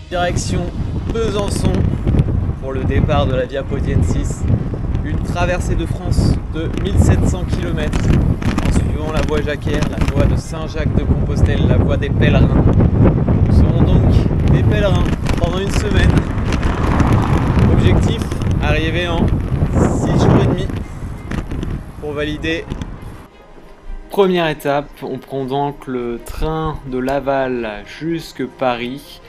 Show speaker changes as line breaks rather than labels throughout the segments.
Direction Besançon pour le départ de la Via Podiensis. Une traversée de France de 1700 km en suivant la voie Jacquère, la voie de Saint-Jacques-de-Compostelle, la voie des pèlerins. Nous serons donc des pèlerins pendant une semaine. Objectif, arriver en 6 jours et demi pour valider. Première étape, on prend donc le train de Laval jusque Paris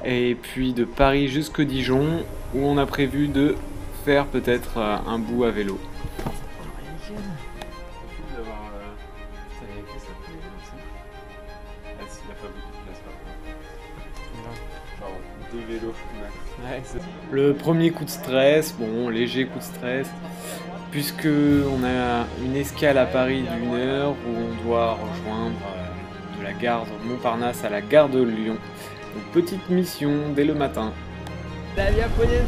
et puis de Paris jusque Dijon où on a prévu de faire peut-être un bout à vélo. Le premier coup de stress, bon, léger coup de stress, puisque on a une escale à Paris d'1 heure où on doit rejoindre de la gare de Montparnasse à la gare de Lyon. Donc petite mission dès le matin. La Via Podiensis.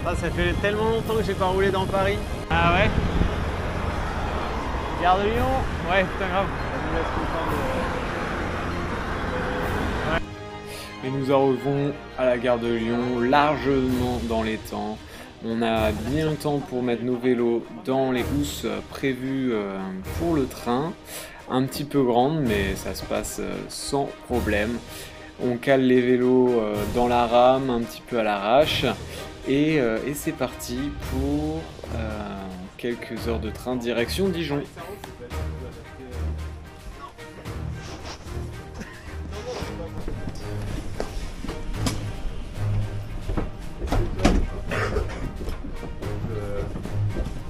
Ah, ça fait tellement longtemps que j'ai pas roulé dans Paris. Ah ouais? Gare de Lyon? Ouais, c'est pas grave. Et nous arrivons à la gare de Lyon largement dans les temps. On a bien le temps pour mettre nos vélos dans les housses prévues pour le train. Un petit peu grande, mais ça se passe sans problème. On cale les vélos dans la rame, un petit peu à l'arrache. Et c'est parti pour quelques heures de train direction Dijon.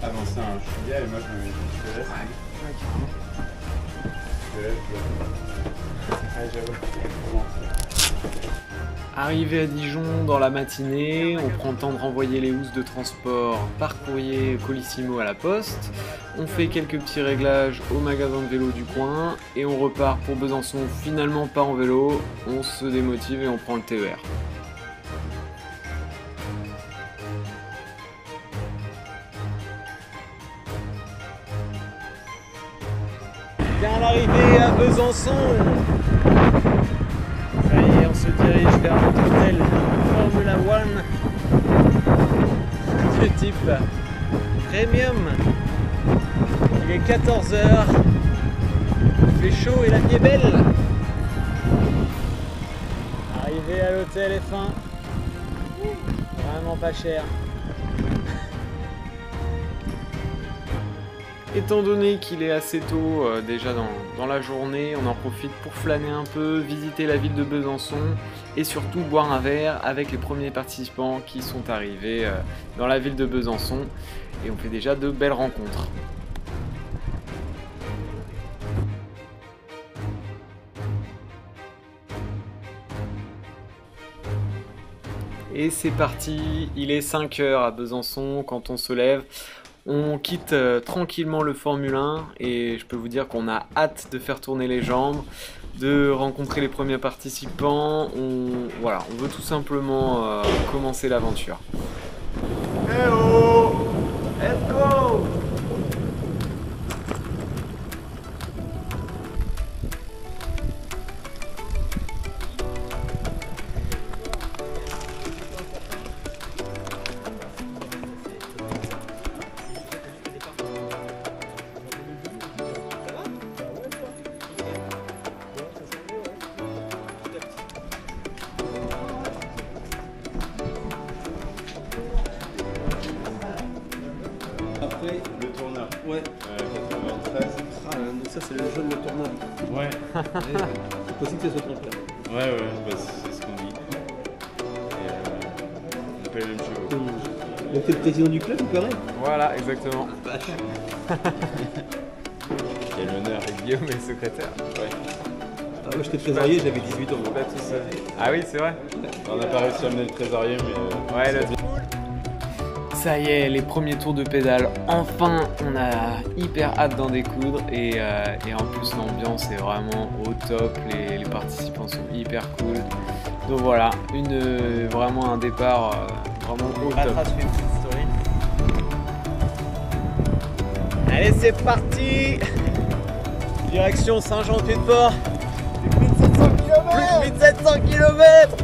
Avancer un chouïa et moi je me mets je te laisse.
Arrivé à Dijon dans la matinée, on prend le temps de renvoyer les housses de transport par courrier Colissimo à la poste. On fait quelques petits réglages au magasin de vélo du coin et on repart pour Besançon, finalement pas en vélo, on se démotive et on prend le TER. Bien l'arrivée à Besançon. Ça y est, on se dirige vers notre hôtel Formula One de type Premium. Il est 14 h, il fait chaud et la vie est belle. Arrivé à l'hôtel F1, vraiment pas cher. Étant donné qu'il est assez tôt déjà dans la journée, on en profite pour flâner un peu, visiter la ville de Besançon et surtout boire un verre avec les premiers participants qui sont arrivés dans la ville de Besançon et on fait déjà de belles rencontres. Et c'est parti, il est 5 h à Besançon quand on se lève. On quitte tranquillement le Formule 1 et je peux vous dire qu'on a hâte de faire tourner les jambes, de rencontrer les premiers participants. Voilà, on veut tout simplement commencer l'aventure. Hello! Let's go!
Après le tourneur.
Ouais.
93.
Ah, donc ça c'est le jaune de tourneur.
Ouais.
C'est possible que ce soit ton frère.
Ouais, bah, c'est ce qu'on dit. Et on appelle les mêmes chevaux.
Donc t'es le président du club, il paraît.
Voilà, exactement.
Quel honneur.
Et Guillaume est le secrétaire.
Ouais.
Ah, moi j'étais trésorier, j'avais 18 ans.
Pas tout seul. Ah oui, c'est vrai.
On n'a pas réussi à mener le trésorier, mais.
Ouais, ça y est, les premiers tours de pédale, enfin on a hyper hâte d'en découdre et en plus l'ambiance est vraiment au top, les participants sont hyper cool. Donc voilà, vraiment un départ vraiment au top. Allez, c'est parti. Direction Saint-Jean-Pied-de-Port. Plus de 700 km.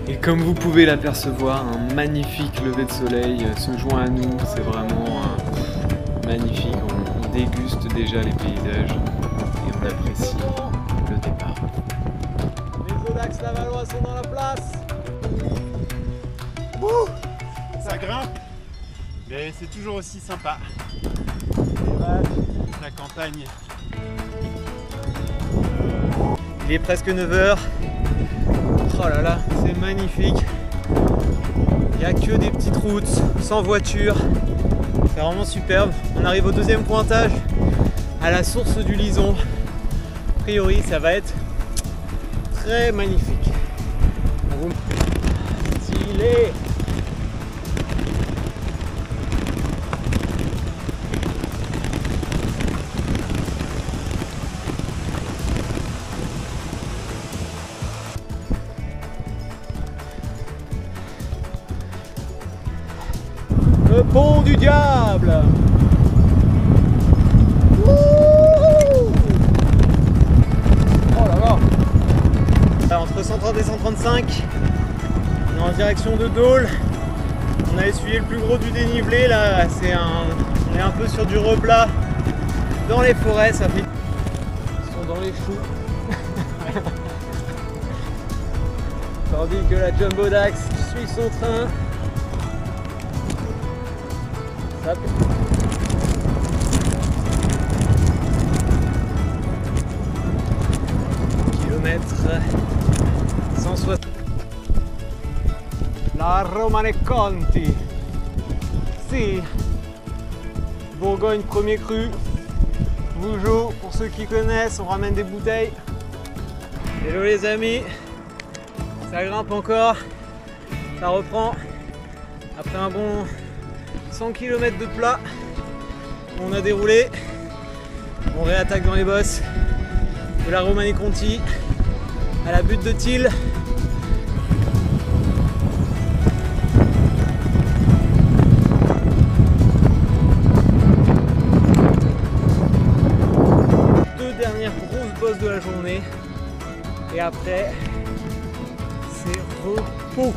Et comme vous pouvez l'apercevoir, un magnifique lever de soleil se joint à nous. C'est vraiment magnifique. On déguste déjà les paysages et on apprécie le départ. Les Audax Lavallois sont dans la place.
Ça grimpe, mais c'est toujours aussi sympa. La campagne.
Il est presque 9 h. Oh là là, c'est magnifique. Il n'y a que des petites routes, sans voiture. C'est vraiment superbe. On arrive au deuxième pointage, à la source du Lison. A priori, ça va être très magnifique. Stylé! Le pont du diable. Wouhou. Oh là là. Alors, entre 130 et 135, on est en direction de Dole. On a essuyé le plus gros du dénivelé là, on est un peu sur du replat dans les forêts, ça fait. Ils sont dans les choux. Tandis que la Jumbo Dax suit son train. Kilomètre 160. La Romane Conti. Si. Bourgogne premier cru. Vougeot, pour ceux qui connaissent, on ramène des bouteilles. Hello les amis. Ça grimpe encore. Ça reprend. Après un bon 100 km de plat, on a déroulé, on réattaque dans les bosses de la Romane Conti à la butte de Thil. Deux dernières grosses bosses de la journée et après c'est repos.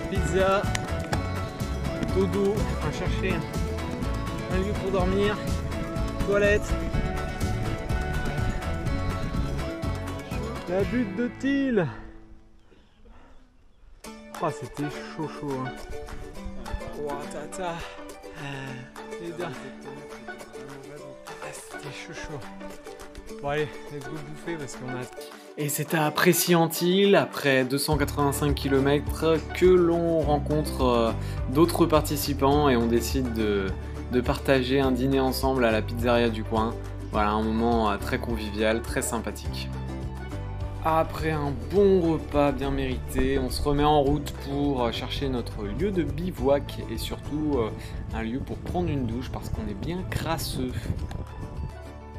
Pizza, dodo, on va chercher un lieu pour dormir, toilette, la butte de Thil. Oh, c'était chaud hein. Oh, tata. Les gars. Ah, c'était chaud. Bon allez, let's go bouffer parce qu'on a... Et c'est à Précy-en-Thil, après 285 km, que l'on rencontre d'autres participants et on décide de partager un dîner ensemble à la pizzeria du coin. Voilà, un moment très convivial, très sympathique. Après un bon repas bien mérité, on se remet en route pour chercher notre lieu de bivouac et surtout un lieu pour prendre une douche parce qu'on est bien crasseux.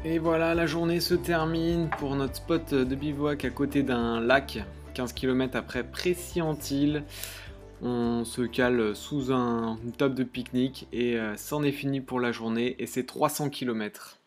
Et voilà, la journée se termine pour notre spot de bivouac à côté d'un lac, 15 km après Précy-en-Thil. On se cale sous une table de pique-nique et c'en est fini pour la journée et c'est 300 km.